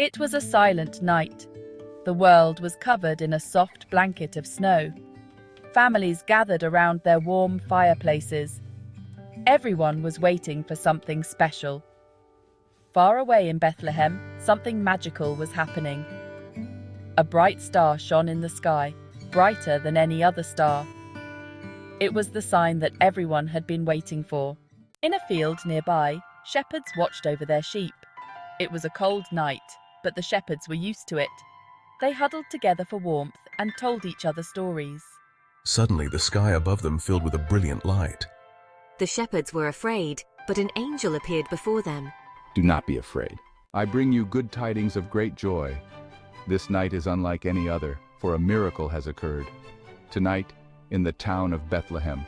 It was a silent night. The world was covered in a soft blanket of snow. Families gathered around their warm fireplaces. Everyone was waiting for something special. Far away in Bethlehem, something magical was happening. A bright star shone in the sky, brighter than any other star. It was the sign that everyone had been waiting for. In a field nearby, shepherds watched over their sheep. It was a cold night, but the shepherds were used to it. They huddled together for warmth and told each other stories. Suddenly, the sky above them filled with a brilliant light. The shepherds were afraid, but an angel appeared before them. Do not be afraid. I bring you good tidings of great joy. This night is unlike any other, for a miracle has occurred. Tonight, in the town of Bethlehem,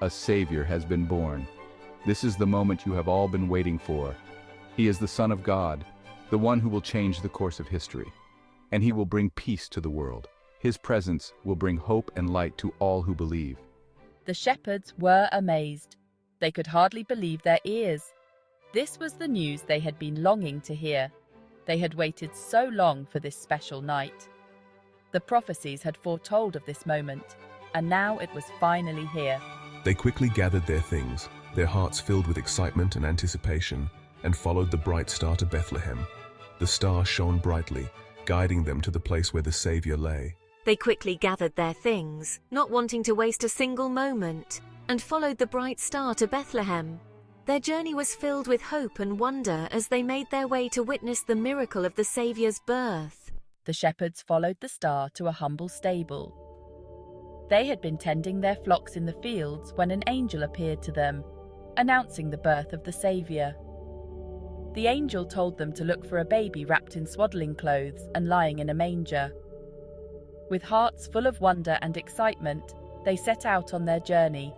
a Savior has been born. This is the moment you have all been waiting for. He is the Son of God, the one who will change the course of history. And he will bring peace to the world. His presence will bring hope and light to all who believe. The shepherds were amazed. They could hardly believe their ears. This was the news they had been longing to hear. They had waited so long for this special night. The prophecies had foretold of this moment, and now it was finally here. They quickly gathered their things, their hearts filled with excitement and anticipation, and followed the bright star to Bethlehem. The star shone brightly, guiding them to the place where the Savior lay. They quickly gathered their things, not wanting to waste a single moment, and followed the bright star to Bethlehem. Their journey was filled with hope and wonder as they made their way to witness the miracle of the Saviour's birth. The shepherds followed the star to a humble stable. They had been tending their flocks in the fields when an angel appeared to them, announcing the birth of the Saviour. The angel told them to look for a baby wrapped in swaddling clothes and lying in a manger. With hearts full of wonder and excitement, they set out on their journey,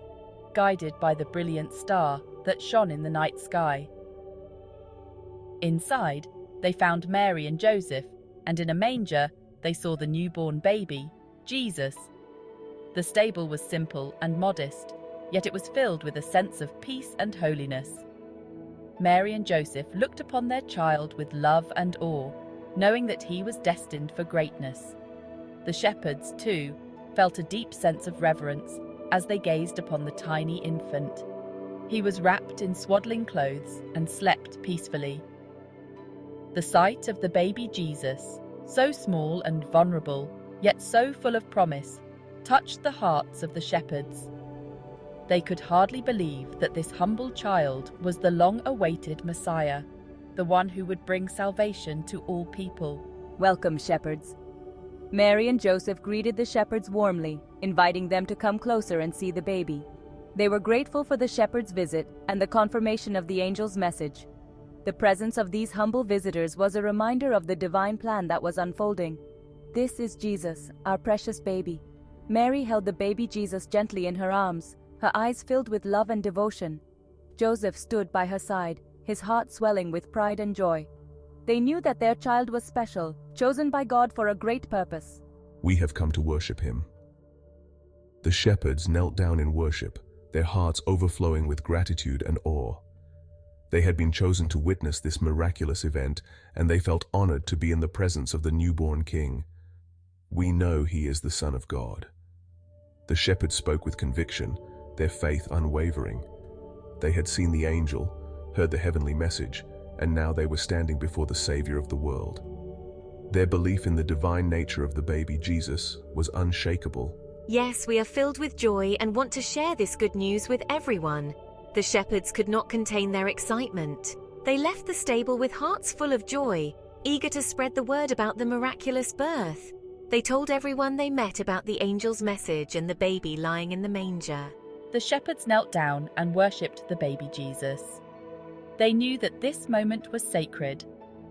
guided by the brilliant star that shone in the night sky. Inside, they found Mary and Joseph, and in a manger, they saw the newborn baby, Jesus. The stable was simple and modest, yet it was filled with a sense of peace and holiness. Mary and Joseph looked upon their child with love and awe, knowing that he was destined for greatness. The shepherds, too, felt a deep sense of reverence as they gazed upon the tiny infant. He was wrapped in swaddling clothes and slept peacefully. The sight of the baby Jesus, so small and vulnerable, yet so full of promise, touched the hearts of the shepherds. They could hardly believe that this humble child was the long-awaited Messiah, the one who would bring salvation to all people. Welcome, shepherds. Mary and Joseph greeted the shepherds warmly, inviting them to come closer and see the baby. They were grateful for the shepherds' visit and the confirmation of the angel's message. The presence of these humble visitors was a reminder of the divine plan that was unfolding. This is Jesus, our precious baby. Mary held the baby Jesus gently in her arms, her eyes filled with love and devotion. Joseph stood by her side, his heart swelling with pride and joy. They knew that their child was special, chosen by God for a great purpose. We have come to worship him. The shepherds knelt down in worship, their hearts overflowing with gratitude and awe. They had been chosen to witness this miraculous event, and they felt honored to be in the presence of the newborn King. We know he is the Son of God. The shepherds spoke with conviction, their faith unwavering. They had seen the angel, heard the heavenly message, and now they were standing before the Savior of the world. Their belief in the divine nature of the baby Jesus was unshakable. Yes, we are filled with joy and want to share this good news with everyone. The shepherds could not contain their excitement. They left the stable with hearts full of joy, eager to spread the word about the miraculous birth. They told everyone they met about the angel's message and the baby lying in the manger. The shepherds knelt down and worshipped the baby Jesus. They knew that this moment was sacred,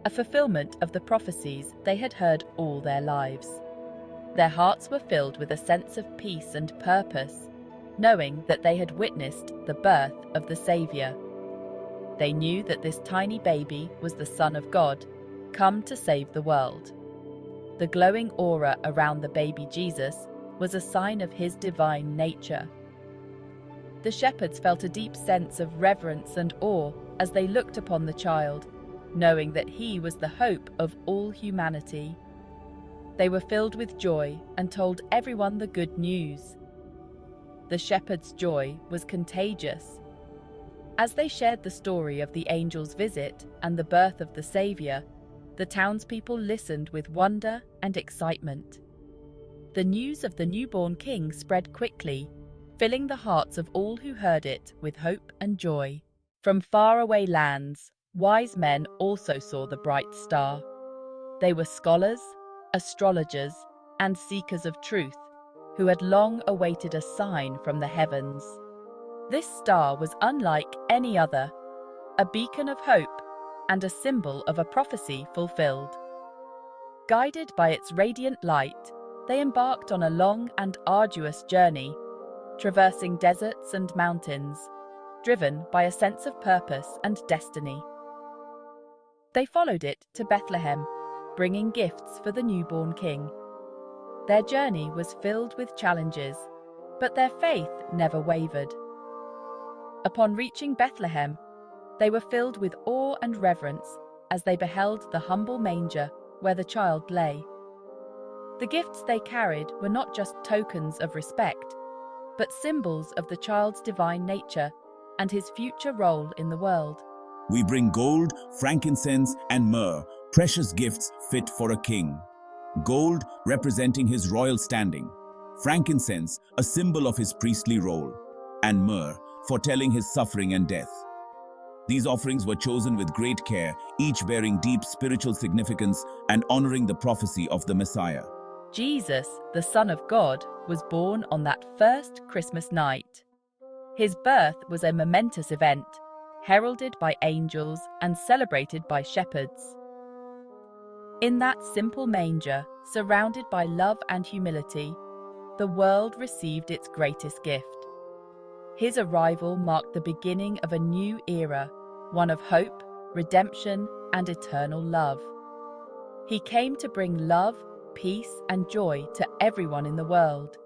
a fulfillment of the prophecies they had heard all their lives. Their hearts were filled with a sense of peace and purpose, knowing that they had witnessed the birth of the Savior. They knew that this tiny baby was the Son of God, come to save the world. The glowing aura around the baby Jesus was a sign of his divine nature. The shepherds felt a deep sense of reverence and awe as they looked upon the child. knowing that he was the hope of all humanity. They were filled with joy and told everyone the good news. The shepherds' joy was contagious. As they shared the story of the angel's visit and the birth of the Saviour, the townspeople listened with wonder and excitement. The news of the newborn king spread quickly, filling the hearts of all who heard it with hope and joy. From faraway lands, wise men also saw the bright star. They were scholars, astrologers, and seekers of truth, who had long awaited a sign from the heavens. This star was unlike any other, a beacon of hope and a symbol of a prophecy fulfilled. Guided by its radiant light, they embarked on a long and arduous journey, traversing deserts and mountains, driven by a sense of purpose and destiny. They followed it to Bethlehem, bringing gifts for the newborn king. Their journey was filled with challenges, but their faith never wavered. Upon reaching Bethlehem, they were filled with awe and reverence as they beheld the humble manger where the child lay. The gifts they carried were not just tokens of respect, but symbols of the child's divine nature and his future role in the world. We bring gold, frankincense, and myrrh, precious gifts fit for a king. Gold representing his royal standing, frankincense a symbol of his priestly role, and myrrh foretelling his suffering and death. These offerings were chosen with great care, each bearing deep spiritual significance and honoring the prophecy of the Messiah. Jesus, the Son of God, was born on that first Christmas night. His birth was a momentous event, heralded by angels and celebrated by shepherds. In that simple manger, surrounded by love and humility, the world received its greatest gift. His arrival marked the beginning of a new era, one of hope, redemption, and eternal love. He came to bring love, peace, and joy to everyone in the world.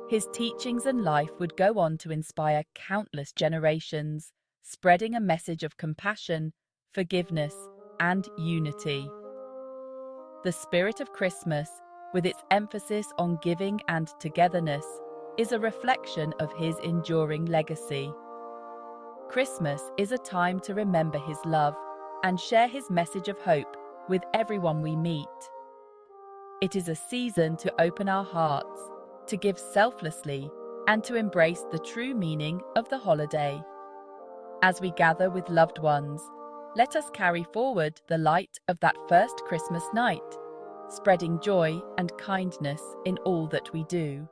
His teachings and life would go on to inspire countless generations, spreading a message of compassion, forgiveness, and unity. The spirit of Christmas, with its emphasis on giving and togetherness, is a reflection of his enduring legacy. Christmas is a time to remember his love and share his message of hope with everyone we meet. It is a season to open our hearts, to give selflessly, and to embrace the true meaning of the holiday. As we gather with loved ones, let us carry forward the light of that first Christmas night, spreading joy and kindness in all that we do.